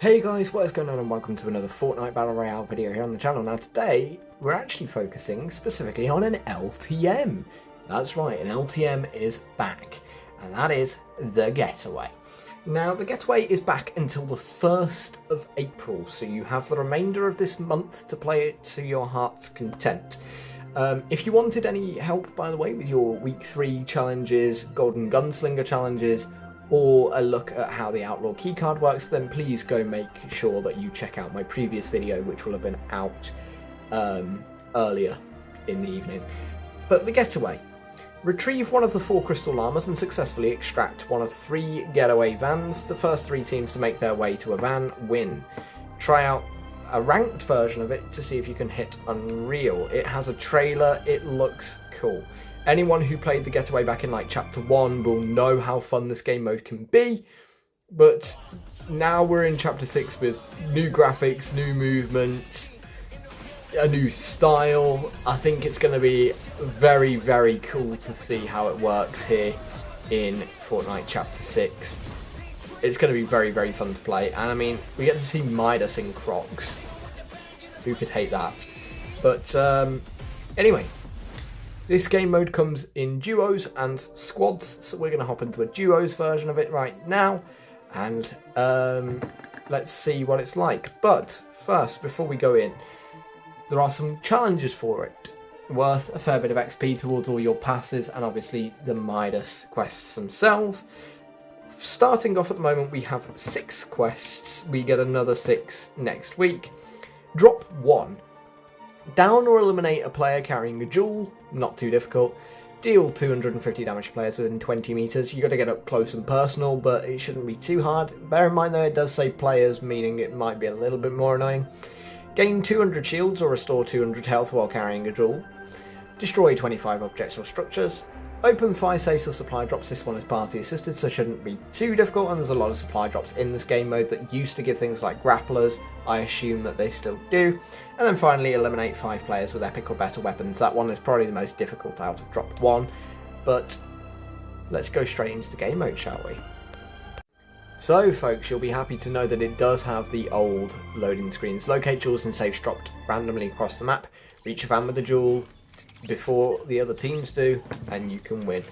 Hey guys, what is going on and welcome to another Fortnite Battle Royale video here on the channel. Now today, we're actually focusing specifically on an LTM. That's right, an LTM is back, and that is the Getaway. Now the Getaway is back until the 1st of April, so you have the remainder of this month to play it to your heart's content. If you wanted any help, by the way, with your week 3 challenges, Golden Gunslinger challenges, or a look at how the Outlaw keycard works, then please go make sure that you check out my previous video, which will have been out earlier in the evening. But the Getaway. Retrieve one of the 4 crystal llamas and successfully extract one of 3 getaway vans. The first 3 teams to make their way to a van win. Try out a ranked version of it to see if you can hit Unreal. It has a trailer, it looks cool. Anyone who played the Getaway back in like Chapter 1 will know how fun this game mode can be, but now we're in Chapter 6 with new graphics, new movement, a new style. I think it's going to be very, very cool to see how it works here in Fortnite Chapter 6. It's going to be very, very fun to play, and I mean, we get to see Midas in Crocs. Who could hate that? But anyway. This game mode comes in duos and squads, so we're going to hop into a duos version of it right now, and let's see what it's like. But first, before we go in, there are some challenges for it, worth a fair bit of XP towards all your passes, and obviously the Midas quests themselves. Starting off at the moment, we have 6 quests. We get another 6 next week. Drop 1. Down or eliminate a player carrying a jewel, not too difficult. Deal 250 damage to players within 20 meters. You got to get up close and personal, but it shouldn't be too hard. Bear in mind though, it does say players, meaning it might be a little bit more annoying. Gain 200 shields or restore 200 health while carrying a jewel. Destroy 25 objects or structures. Open 5 safes or supply drops. This one is party assisted, so shouldn't be too difficult, and there's a lot of supply drops in this game mode that used to give things like grapplers. I assume that they still do. And then finally, eliminate 5 players with epic or better weapons. That one is probably the most difficult out of drop 1, but let's go straight into the game mode, shall we? So folks, you'll be happy to know that it does have the old loading screens. Locate jewels and safes dropped randomly across the map. Reach a van with a jewel before the other teams do, and you can win.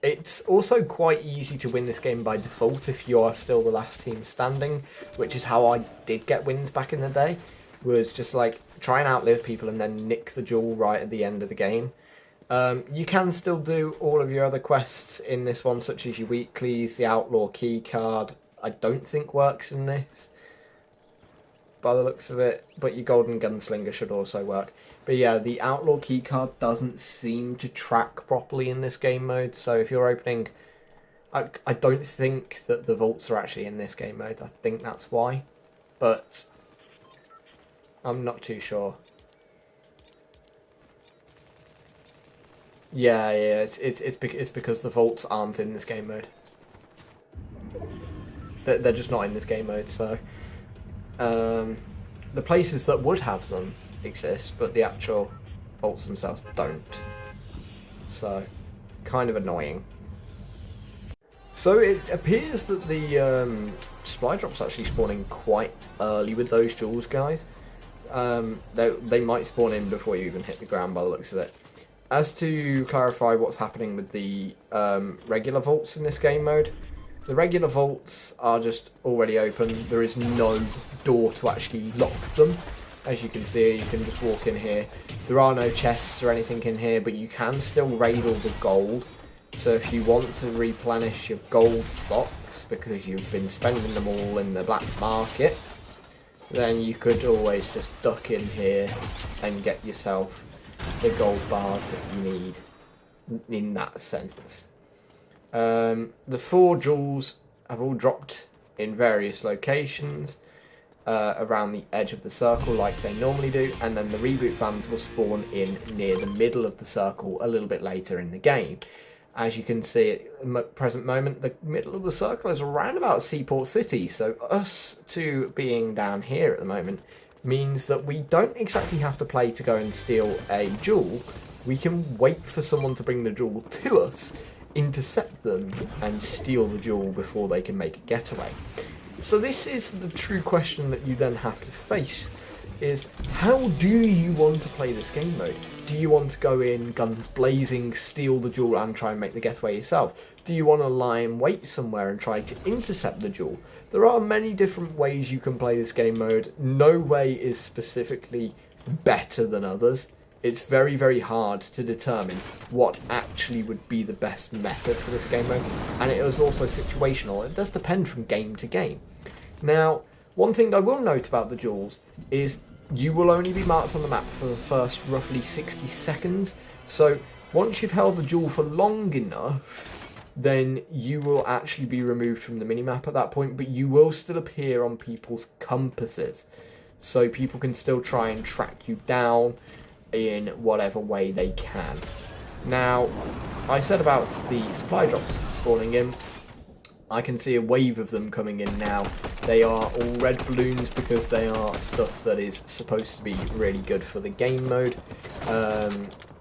It's also quite easy to win this game by default if you are still the last team standing, which is how I did get wins back in the day, was just like try and outlive people and then nick the jewel right at the end of the game. You can still do all of your other quests in this one, such as your weeklies. The Outlaw keycard I don't think works in this by the looks of it, but your Golden Gunslinger should also work. But yeah, the Outlaw keycard doesn't seem to track properly in this game mode, so if you're opening... I don't think that the vaults are actually in this game mode, I think that's why, but I'm not too sure. Yeah, it's because the vaults aren't in this game mode. They're just not in this game mode, so... the places that would have them exist, but the actual vaults themselves don't. So, kind of annoying. So it appears that the supply drops actually spawning quite early with those jewels, guys. They might spawn in before you even hit the ground by the looks of it. As to clarify what's happening with the regular vaults in this game mode, the regular vaults are just already open. There is no door to actually lock them. As you can see, you can just walk in here. There are no chests or anything in here, but you can still raid all the gold. So if you want to replenish your gold stocks, because you've been spending them all in the black market, then you could always just duck in here and get yourself the gold bars that you need in that sense. The 4 jewels have all dropped in various locations around the edge of the circle like they normally do, and then the reboot vans will spawn in near the middle of the circle a little bit later in the game. As you can see at the present moment, the middle of the circle is around about Seaport City, so us 2 being down here at the moment means that we don't exactly have to play to go and steal a jewel. We can wait for someone to bring the jewel to us, intercept them, and steal the jewel before they can make a getaway. So this is the true question that you then have to face, is how do you want to play this game mode? Do you want to go in guns blazing, steal the jewel and try and make the getaway yourself? Do you want to lie in wait somewhere and try to intercept the jewel? There are many different ways you can play this game mode. No way is specifically better than others. It's very, very hard to determine what actually would be the best method for this game mode, and it is also situational. It does depend from game to game. Now, one thing I will note about the jewels is you will only be marked on the map for the first roughly 60 seconds, so once you've held the jewel for long enough, then you will actually be removed from the minimap at that point, but you will still appear on people's compasses, so people can still try and track you down in whatever way they can. Now, I said about the supply drops spawning in. I can see a wave of them coming in now. They are all red balloons because they are stuff that is supposed to be really good for the game mode.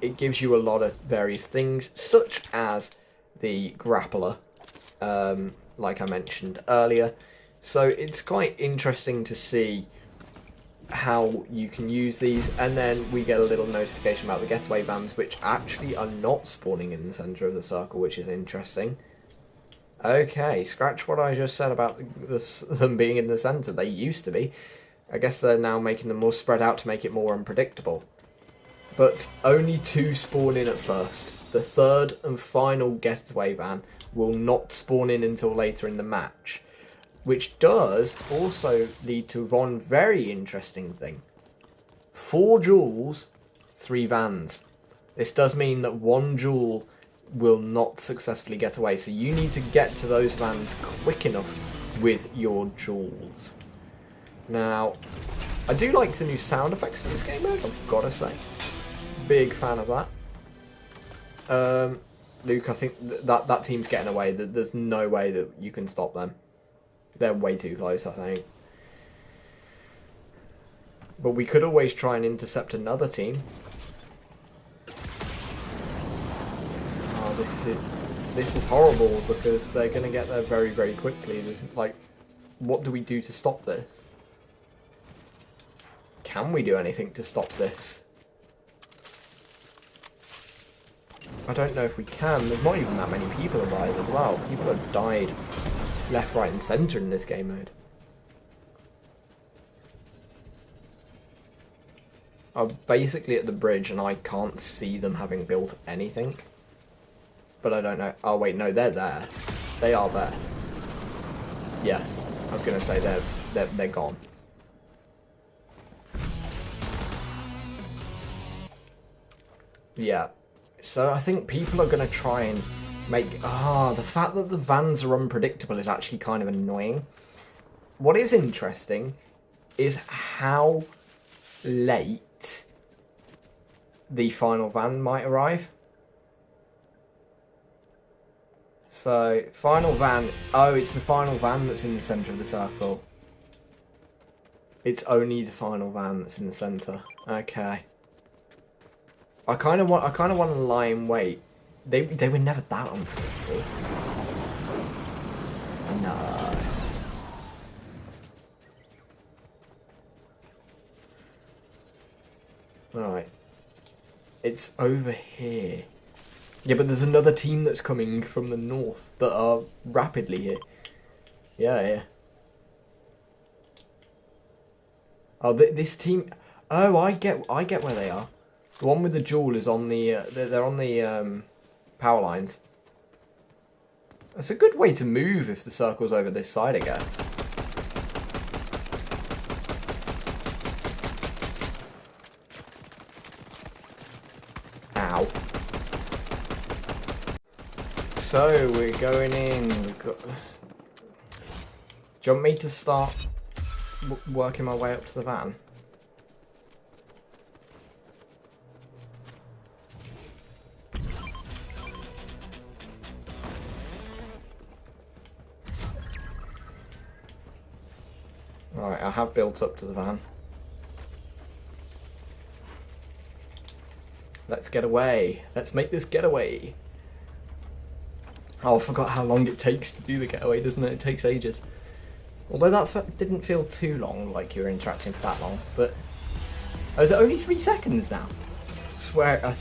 It gives you a lot of various things, such as the grappler, like I mentioned earlier. So it's quite interesting to see how you can use these, and then we get a little notification about the getaway vans, which actually are not spawning in the centre of the circle, which is interesting. Okay, scratch what I just said about them being in the centre. They used to be. I guess they're now making them more spread out to make it more unpredictable. But only 2 spawn in at first. The third and final getaway van will not spawn in until later in the match, which does also lead to one very interesting thing. 4 jewels, 3 vans. This does mean that 1 jewel will not successfully get away, so you need to get to those vans quick enough with your jewels. Now, I do like the new sound effects for this game mode, I've got to say. Big fan of that. Luke, I think that team's getting away. There's no way that you can stop them. They're way too close, I think. But we could always try and intercept another team. Oh, this is horrible because they're going to get there very, very quickly. There's like, what do we do to stop this? Can we do anything to stop this? I don't know if we can. There's not even that many people alive as well. People have died left, right and centre in this game mode. I'm basically at the bridge and I can't see them having built anything. But I don't know. Oh wait, no, they're there. They are there. Yeah, I was going to say they're gone. Yeah. So I think people are going to try and make... the fact that the vans are unpredictable is actually kind of annoying. What is interesting is how late the final van might arrive. So, final van... Oh, it's the final van that's in the centre of the circle. It's only the final van that's in the centre. Okay. I kind of want to lie in wait. They were never that unpredictable. No. Alright. It's over here. Yeah, but there's another team that's coming from the north that are rapidly here. Yeah. Oh, this team... Oh, I get where they are. The one with the jewel is on the... they're on the power lines. That's a good way to move if the circle's over this side, I guess. Ow. So, we're going in. We've got... Do you want me to start working my way up to the van? Right, I have built up to the van. Let's get away. Let's make this getaway. Oh, I forgot how long it takes to do the getaway, doesn't it? It takes ages. Although that didn't feel too long, like you were interacting for that long, but... Oh, is it only 3 seconds now? I swear...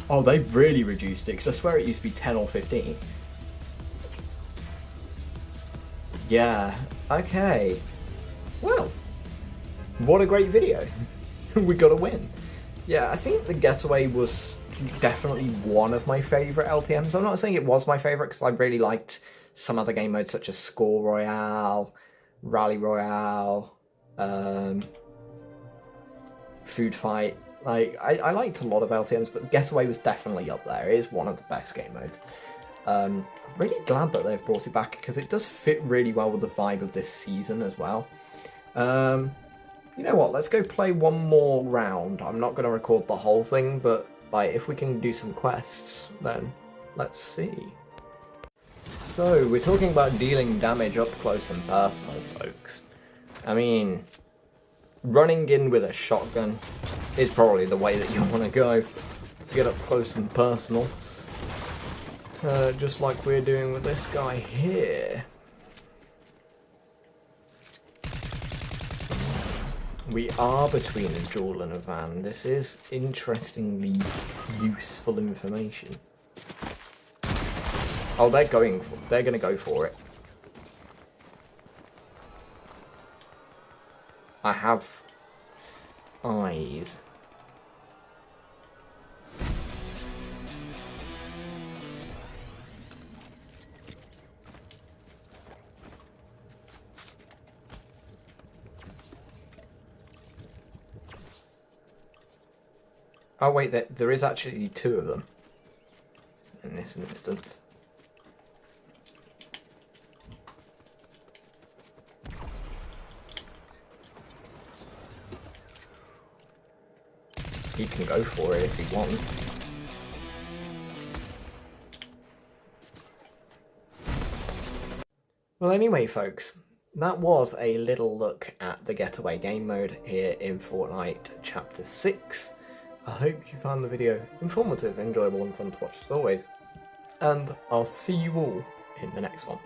Oh, they've really reduced it, because I swear it used to be 10 or 15. Yeah, okay. Well, what a great video. We got a win. Yeah, I think the Getaway was definitely one of my favourite LTMs. I'm not saying it was my favourite, because I really liked some other game modes such as Score Royale, Rally Royale, Food Fight. Like, I liked a lot of LTMs, but Getaway was definitely up there. It is one of the best game modes. I'm really glad that they've brought it back, because it does fit really well with the vibe of this season as well. You know what, let's go play one more round. I'm not going to record the whole thing, but like if we can do some quests, then let's see. So, we're talking about dealing damage up close and personal, folks. I mean, running in with a shotgun is probably the way that you want to go to get up close and personal. Just like we're doing with this guy here. We are between a duel and a van. This is interestingly useful information. Oh, they're going to go for it. I have eyes. Oh wait, there is actually 2 of them in this instance. He can go for it if he wants. Well, anyway, folks, that was a little look at the Getaway game mode here in Fortnite Chapter 6. I hope you found the video informative, enjoyable and fun to watch as always. And I'll see you all in the next one.